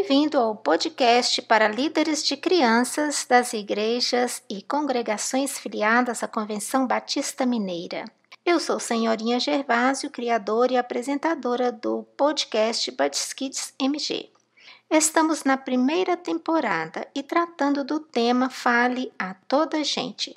Bem-vindo ao podcast para líderes de crianças das igrejas e congregações filiadas à Convenção Batista Mineira. Eu sou Senhorinha Gervásio, criadora e apresentadora do podcast Buds Kids MG. Estamos na primeira temporada e tratando do tema Fale a Toda Gente.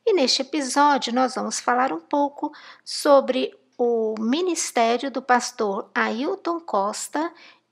E neste episódio nós vamos falar um pouco sobre o ministério do pastor Ailton Costa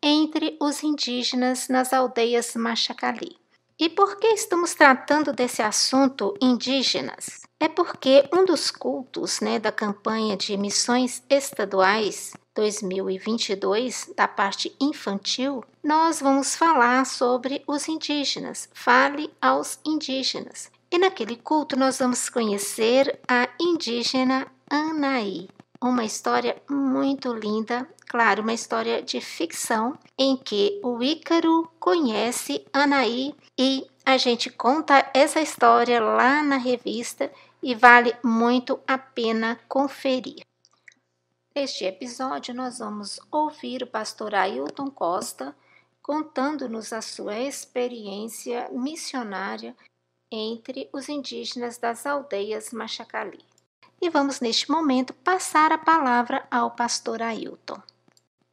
entre os indígenas nas aldeias Machacali. E por que estamos tratando desse assunto indígenas? É porque um dos cultos da campanha de missões estaduais 2022, da parte infantil, nós vamos falar sobre os indígenas. Fale aos indígenas. E naquele culto nós vamos conhecer a indígena Anaí. Uma história muito linda, claro, uma história de ficção, em que o Ícaro conhece Anaí e a gente conta essa história lá na revista e vale muito a pena conferir. Neste episódio nós vamos ouvir o pastor Ailton Costa contando-nos a sua experiência missionária entre os indígenas das aldeias Machacali. E vamos, neste momento, passar a palavra ao pastor Ailton.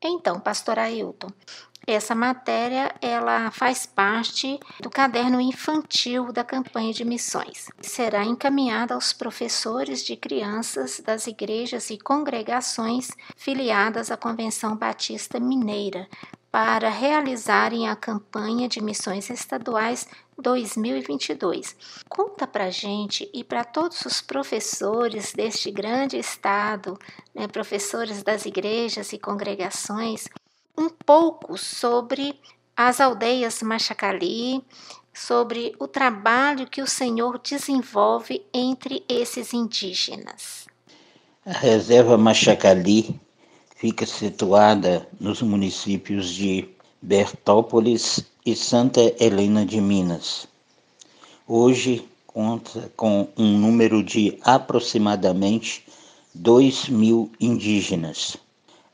Então, pastor Ailton, essa matéria ela faz parte do caderno infantil da campanha de missões. Será encaminhada aos professores de crianças das igrejas e congregações filiadas à Convenção Batista Mineira para realizarem a campanha de missões estaduais 2022. Conta para a gente e para todos os professores deste grande estado, professores das igrejas e congregações, um pouco sobre as aldeias Machacali, sobre o trabalho que o Senhor desenvolve entre esses indígenas. A reserva Machacali fica situada nos municípios de Bertópolis e Santa Helena de Minas. Hoje conta com um número de aproximadamente 2.000 indígenas.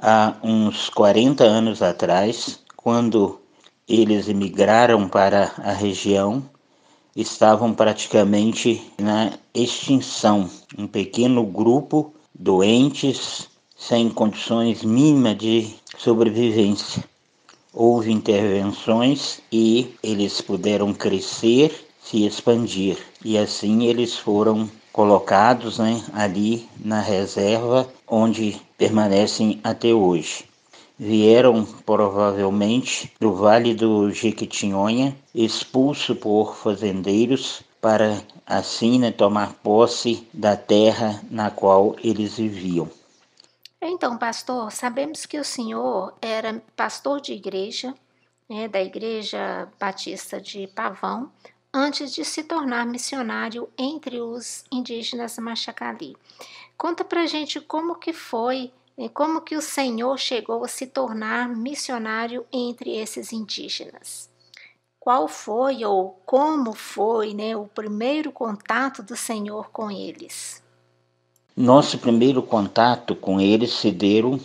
Há uns 40 anos atrás, quando eles emigraram para a região, estavam praticamente na extinção. Um pequeno grupo doentes, sem condições mínimas de sobrevivência. Houve intervenções e eles puderam crescer, se expandir. E assim eles foram colocados ali na reserva, onde permanecem até hoje. Vieram provavelmente do Vale do Jequitinhonha, expulso por fazendeiros, para assim tomar posse da terra na qual eles viviam. Então, pastor, sabemos que o senhor era pastor de igreja, da Igreja Batista de Pavão, antes de se tornar missionário entre os indígenas Machacali. Conta pra gente como que foi, como que o senhor chegou a se tornar missionário entre esses indígenas. Qual foi ou como foi o primeiro contato do senhor com eles? Nosso primeiro contato com eles se deu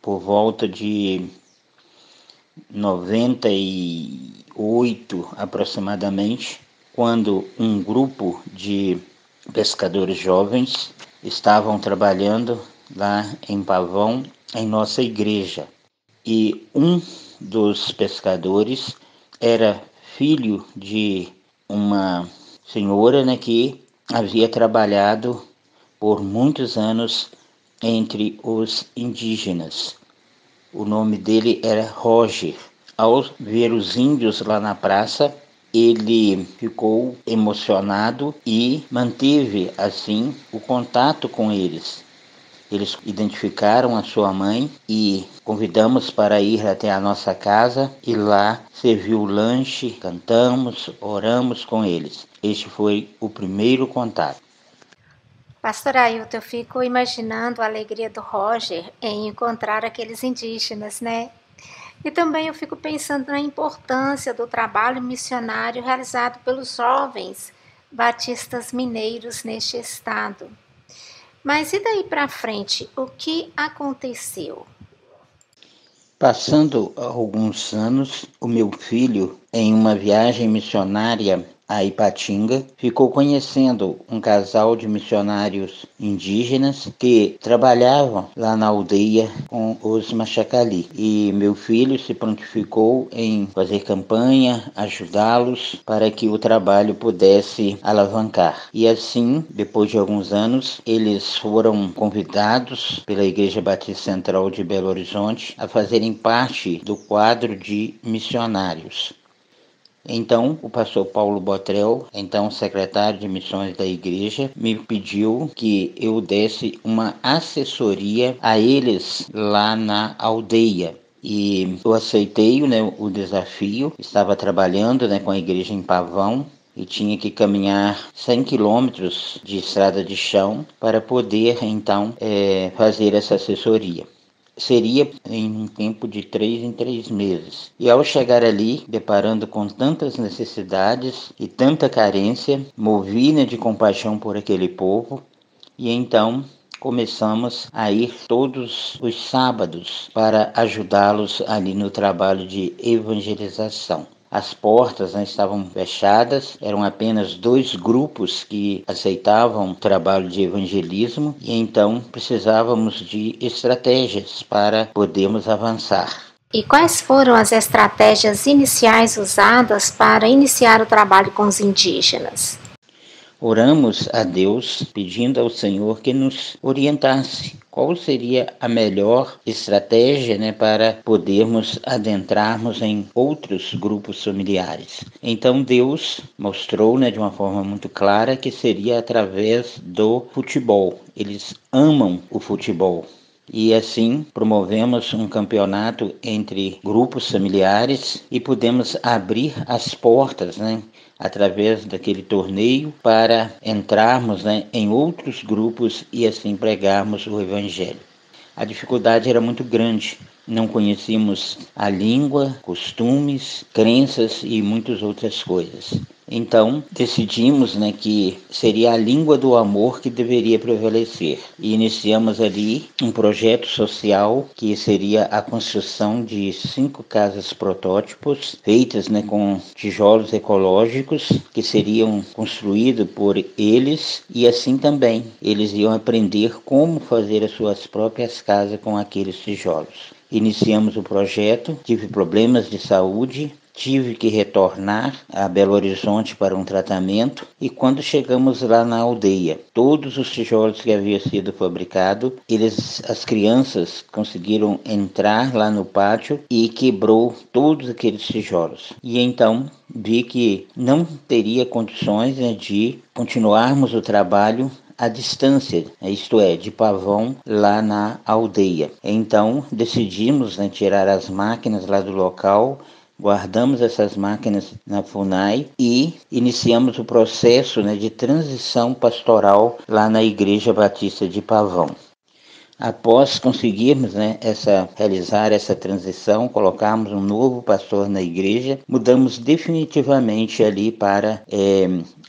por volta de 98 aproximadamente, quando um grupo de pescadores jovens estavam trabalhando lá em Pavão, em nossa igreja. E um dos pescadores era filho de uma senhora que havia trabalhado por muitos anos entre os indígenas. O nome dele era Roger. Ao ver os índios lá na praça, ele ficou emocionado e manteve, assim, o contato com eles. Eles identificaram a sua mãe e convidamos para ir até a nossa casa e lá serviu o lanche, cantamos, oramos com eles. Este foi o primeiro contato. Pastor Ailton, eu fico imaginando a alegria do Roger em encontrar aqueles indígenas, E também eu fico pensando na importância do trabalho missionário realizado pelos jovens batistas mineiros neste estado. Mas e daí para frente, o que aconteceu? Passando alguns anos, o meu filho, em uma viagem missionária a Ipatinga, ficou conhecendo um casal de missionários indígenas que trabalhavam lá na aldeia com os Machacali. E meu filho se prontificou em fazer campanha, ajudá-los para que o trabalho pudesse alavancar. E assim, depois de alguns anos, eles foram convidados pela Igreja Batista Central de Belo Horizonte a fazerem parte do quadro de missionários. Então, o pastor Paulo Botrel, então secretário de missões da igreja, me pediu que eu desse uma assessoria a eles lá na aldeia. E eu aceitei, né, o desafio. Estava trabalhando, né, com a igreja em Pavão e tinha que caminhar 100 quilômetros de estrada de chão para poder, então, fazer essa assessoria. Seria em um tempo de 3 em 3 meses. E ao chegar ali, deparando com tantas necessidades e tanta carência, movida de compaixão por aquele povo, e então começamos a ir todos os sábados para ajudá-los ali no trabalho de evangelização. As portas, né, estavam fechadas, eram apenas 2 grupos que aceitavam o trabalho de evangelismo e então precisávamos de estratégias para podermos avançar. E quais foram as estratégias iniciais usadas para iniciar o trabalho com os indígenas? Oramos a Deus pedindo ao Senhor que nos orientasse qual seria a melhor estratégia, né, para podermos adentrarmos em outros grupos familiares. Então Deus mostrou, né, de uma forma muito clara que seria através do futebol. Eles amam o futebol. E assim promovemos um campeonato entre grupos familiares e pudemos abrir as portas, né, através daquele torneio para entrarmos, né, em outros grupos e assim pregarmos o Evangelho. A dificuldade era muito grande. Não conhecíamos a língua, costumes, crenças e muitas outras coisas. Então, decidimos, né, que seria a língua do amor que deveria prevalecer. E iniciamos ali um projeto social que seria a construção de 5 casas protótipos, feitas, né, com tijolos ecológicos, que seriam construídos por eles, e assim também eles iam aprender como fazer as suas próprias casas com aqueles tijolos. Iniciamos o projeto, tive problemas de saúde, tive que retornar a Belo Horizonte para um tratamento e quando chegamos lá na aldeia, todos os tijolos que haviam sido fabricados, as crianças conseguiram entrar lá no pátio e quebrou todos aqueles tijolos. E então vi que não teria condições, né, de continuarmos o trabalho à distância, isto é, de Pavão, lá na aldeia. Então decidimos, né, tirar as máquinas lá do local, guardamos essas máquinas na FUNAI e iniciamos o processo, né, de transição pastoral lá na Igreja Batista de Pavão. Após conseguirmos, né, realizar essa transição, colocarmos um novo pastor na igreja, mudamos definitivamente ali para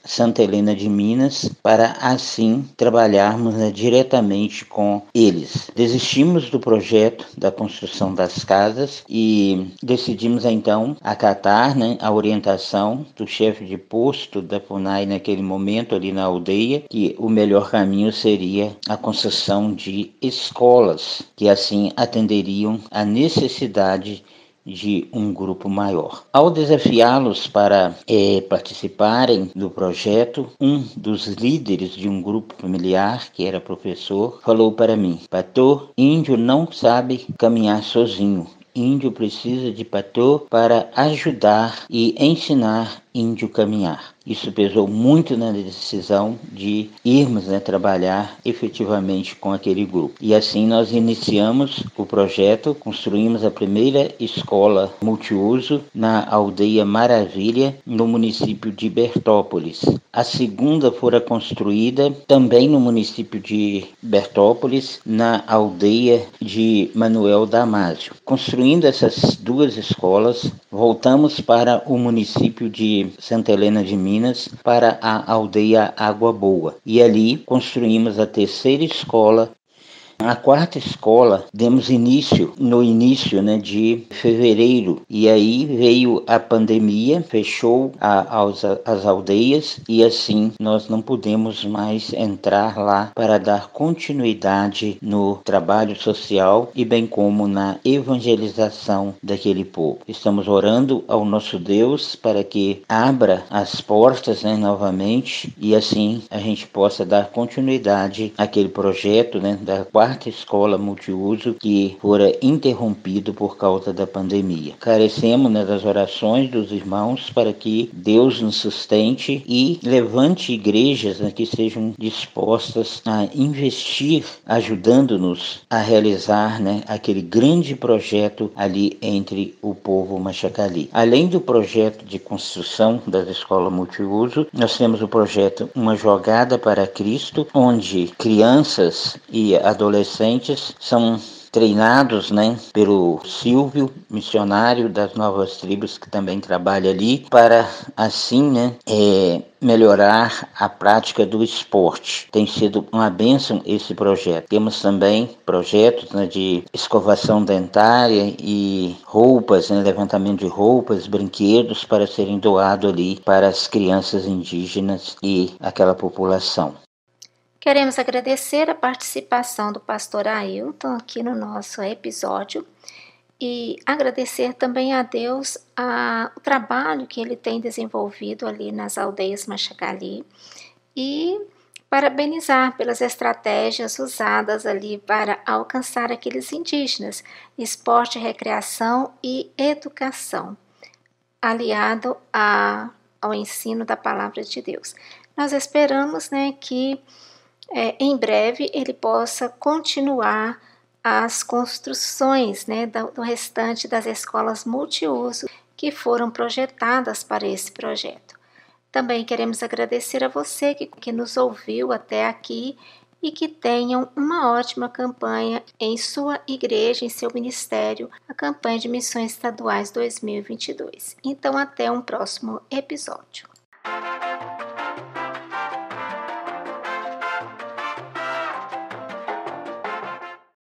Santa Helena de Minas, para assim trabalharmos, né, diretamente com eles. Desistimos do projeto da construção das casas e decidimos então acatar, né, a orientação do chefe de posto da FUNAI naquele momento ali na aldeia, que o melhor caminho seria a construção de escolas que assim atenderiam à necessidade de um grupo maior. Ao desafiá-los para participarem do projeto, um dos líderes de um grupo familiar, que era professor, falou para mim: "Pastor, índio não sabe caminhar sozinho. Índio precisa de pastor para ajudar e ensinar índio a caminhar." Isso pesou muito na decisão de irmos, né, trabalhar efetivamente com aquele grupo. E assim nós iniciamos o projeto, construímos a primeira escola multiuso na aldeia Maravilha, no município de Bertópolis. A segunda fora construída também no município de Bertópolis, na aldeia de Manuel Damásio. Construindo essas 2 escolas, voltamos para o município de Santa Helena de Minas, para a aldeia Água Boa. E ali construímos a terceira escola A quarta escola demos início no início, né, de fevereiro, e aí veio a pandemia, fechou as aldeias, e assim nós não pudemos mais entrar lá para dar continuidade no trabalho social e bem como na evangelização daquele povo. Estamos orando ao nosso Deus para que abra as portas, né, novamente, e assim a gente possa dar continuidade àquele projeto, né, da quarta escola multiuso que fora interrompido por causa da pandemia. Carecemos, né, das orações dos irmãos para que Deus nos sustente e levante igrejas, né, que sejam dispostas a investir, ajudando-nos a realizar, né, aquele grande projeto ali entre o povo Machacali. Além do projeto de construção das escolas multiuso, nós temos o projeto Uma Jogada para Cristo, onde crianças e adolescentes são treinados, né, pelo Silvio, missionário das Novas Tribos, que também trabalha ali, para assim, né, melhorar a prática do esporte. Tem sido uma bênção esse projeto. Temos também projetos, né, de escovação dentária e roupas, né, levantamento de roupas, brinquedos para serem doados ali para as crianças indígenas e aquela população. Queremos agradecer a participação do pastor Ailton aqui no nosso episódio e agradecer também a Deus o trabalho que ele tem desenvolvido ali nas aldeias Machacali e parabenizar pelas estratégias usadas ali para alcançar aqueles indígenas, esporte, recreação e educação, aliado ao ensino da palavra de Deus. Nós esperamos, né, que em breve ele possa continuar as construções, né, do restante das escolas multiuso que foram projetadas para esse projeto. Também queremos agradecer a você que nos ouviu até aqui e que tenham uma ótima campanha em sua igreja, em seu ministério, a campanha de Missões Estaduais 2022. Então, até um próximo episódio.